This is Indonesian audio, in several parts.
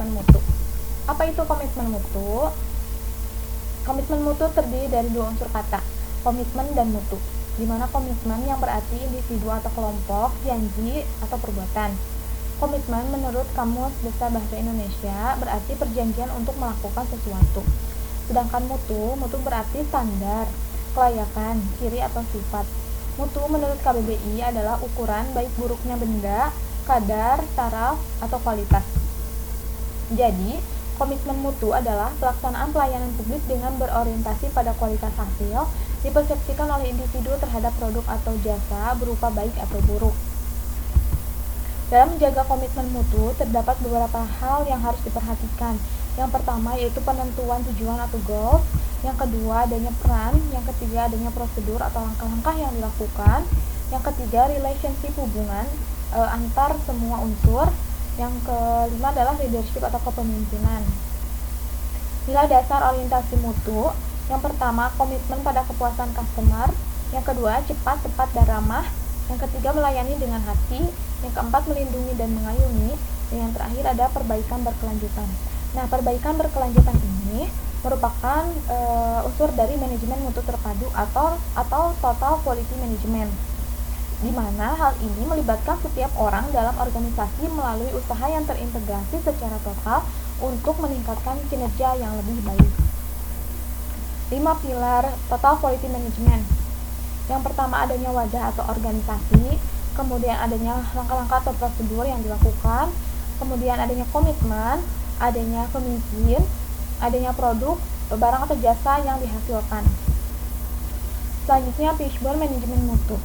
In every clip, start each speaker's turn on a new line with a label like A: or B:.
A: komitmen mutu. Apa itu komitmen mutu? Komitmen mutu terdiri dari dua unsur kata, komitmen dan mutu, di mana komitmen yang berarti individu atau kelompok, janji atau perbuatan. Komitmen menurut Kamus Besar Bahasa Indonesia berarti perjanjian untuk melakukan sesuatu. Sedangkan mutu berarti standar, kelayakan, ciri atau sifat. Mutu menurut KBBI adalah ukuran baik buruknya benda, kadar, taraf, atau kualitas. Jadi, komitmen mutu adalah pelaksanaan pelayanan publik dengan berorientasi pada kualitas hasil dipersepsikan oleh individu terhadap produk atau jasa berupa baik atau buruk. Dalam menjaga komitmen mutu, terdapat beberapa hal yang harus diperhatikan. Yang pertama yaitu penentuan tujuan atau goals, yang kedua adanya peran, yang ketiga adanya prosedur atau langkah-langkah yang dilakukan, yang ketiga relationship hubungan antar semua unsur, yang kelima adalah leadership atau kepemimpinan. Nilai dasar orientasi mutu, yang pertama komitmen pada kepuasan customer, yang kedua cepat, tepat, dan ramah, yang ketiga melayani dengan hati, yang keempat melindungi dan mengayomi, dan yang terakhir ada perbaikan berkelanjutan. Nah, perbaikan berkelanjutan ini merupakan unsur dari manajemen mutu terpadu atau total quality management, di mana hal ini melibatkan setiap orang dalam organisasi melalui usaha yang terintegrasi secara total untuk meningkatkan kinerja yang lebih baik. 5 pilar total quality management. Yang pertama adanya wadah atau organisasi, kemudian adanya langkah-langkah atau prosedur yang dilakukan, kemudian adanya komitmen, adanya pemimpin, adanya produk, barang atau jasa yang dihasilkan. Selanjutnya fishbone manajemen mutu.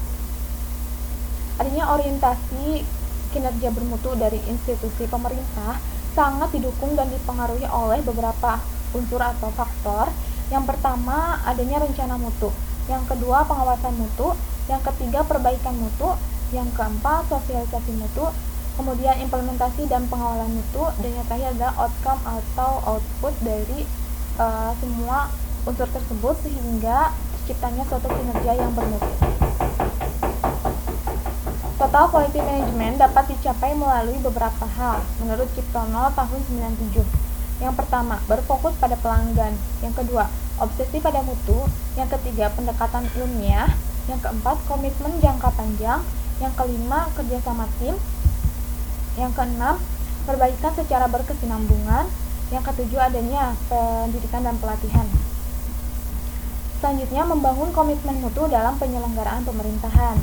A: Adanya orientasi kinerja bermutu dari institusi pemerintah sangat didukung dan dipengaruhi oleh beberapa unsur atau faktor. Yang pertama adanya rencana mutu, yang kedua pengawasan mutu, yang ketiga perbaikan mutu, yang keempat sosialisasi mutu, kemudian implementasi dan pengawalan mutu, dan yang terakhir adalah outcome atau output dari semua unsur tersebut sehingga terciptanya suatu kinerja yang bermutu. Total quality management dapat dicapai melalui beberapa hal menurut Ciptono tahun 97. Yang pertama, berfokus pada pelanggan. Yang kedua, obsesi pada mutu. Yang ketiga, pendekatan ilmiah. Yang keempat, komitmen jangka panjang. Yang kelima, kerjasama tim. Yang keenam, perbaikan secara berkesinambungan. Yang ketujuh, adanya pendidikan dan pelatihan. Selanjutnya, membangun komitmen mutu dalam penyelenggaraan pemerintahan.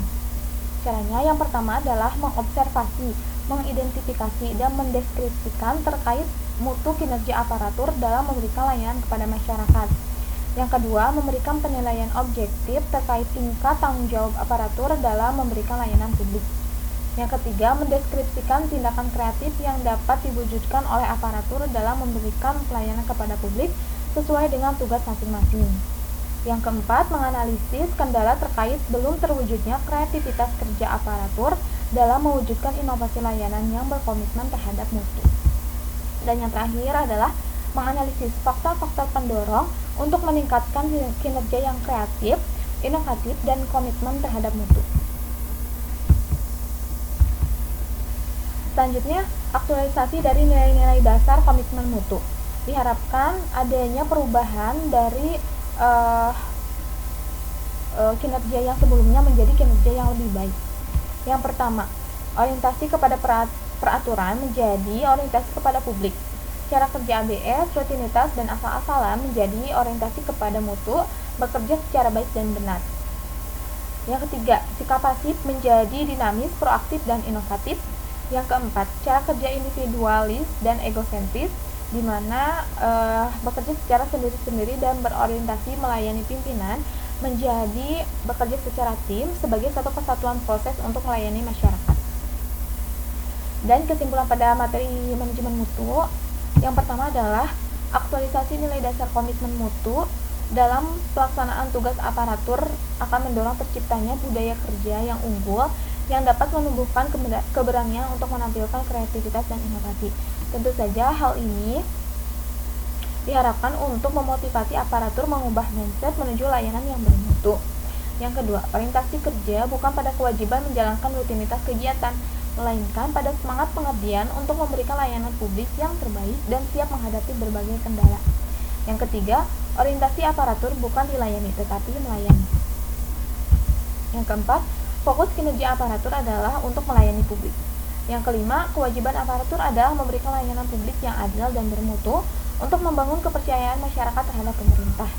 A: Caranya yang pertama adalah mengobservasi, mengidentifikasi, dan mendeskripsikan terkait mutu kinerja aparatur dalam memberikan layanan kepada masyarakat. Yang kedua, memberikan penilaian objektif terkait tingkat tanggung jawab aparatur dalam memberikan layanan publik. Yang ketiga, mendeskripsikan tindakan kreatif yang dapat diwujudkan oleh aparatur dalam memberikan pelayanan kepada publik sesuai dengan tugas masing-masing. Yang keempat, menganalisis kendala terkait belum terwujudnya kreativitas kerja aparatur dalam mewujudkan inovasi layanan yang berkomitmen terhadap mutu. Dan yang terakhir adalah menganalisis faktor-faktor pendorong untuk meningkatkan kinerja yang kreatif, inovatif, dan komitmen terhadap mutu. Selanjutnya, aktualisasi dari nilai-nilai dasar komitmen mutu. Diharapkan adanya perubahan dari kinerja yang sebelumnya menjadi kinerja yang lebih baik. Yang pertama, orientasi kepada peraturan menjadi orientasi kepada publik. Cara kerja ABS, rutinitas, dan asal-asalan menjadi orientasi kepada mutu, bekerja secara baik dan benar. Yang ketiga, sikap pasif menjadi dinamis, proaktif, dan inovatif. Yang keempat, cara kerja individualis dan egosentris, di mana bekerja secara sendiri-sendiri dan berorientasi melayani pimpinan, menjadi bekerja secara tim sebagai satu kesatuan proses untuk melayani masyarakat. Dan kesimpulan pada materi manajemen mutu, yang pertama adalah aktualisasi nilai dasar komitmen mutu dalam pelaksanaan tugas aparatur akan mendorong terciptanya budaya kerja yang unggul yang dapat menumbuhkan keberanian untuk menampilkan kreativitas dan inovasi. Tentu saja hal ini diharapkan untuk memotivasi aparatur mengubah mindset menuju layanan yang bermutu. Yang kedua, orientasi kerja bukan pada kewajiban menjalankan rutinitas kegiatan, melainkan pada semangat pengabdian untuk memberikan layanan publik yang terbaik dan siap menghadapi berbagai kendala. Yang ketiga, orientasi aparatur bukan dilayani tetapi melayani. Yang keempat, fokus kinerja aparatur adalah untuk melayani publik. Yang kelima, kewajiban aparatur adalah memberikan layanan publik yang adil dan bermutu untuk membangun kepercayaan masyarakat terhadap pemerintah.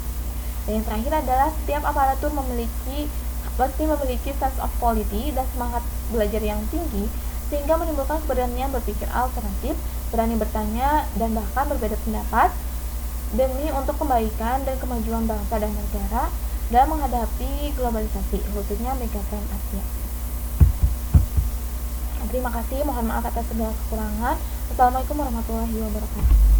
A: Dan yang terakhir adalah setiap aparatur pasti memiliki sense of quality dan semangat belajar yang tinggi sehingga menimbulkan keberanian berpikir alternatif, berani bertanya dan bahkan berbeda pendapat demi untuk kebaikan dan kemajuan bangsa dan negara dalam menghadapi globalisasi, khususnya megatrend Asia. Terima kasih, mohon maaf atas segala kekurangan. Wassalamualaikum warahmatullahi wabarakatuh.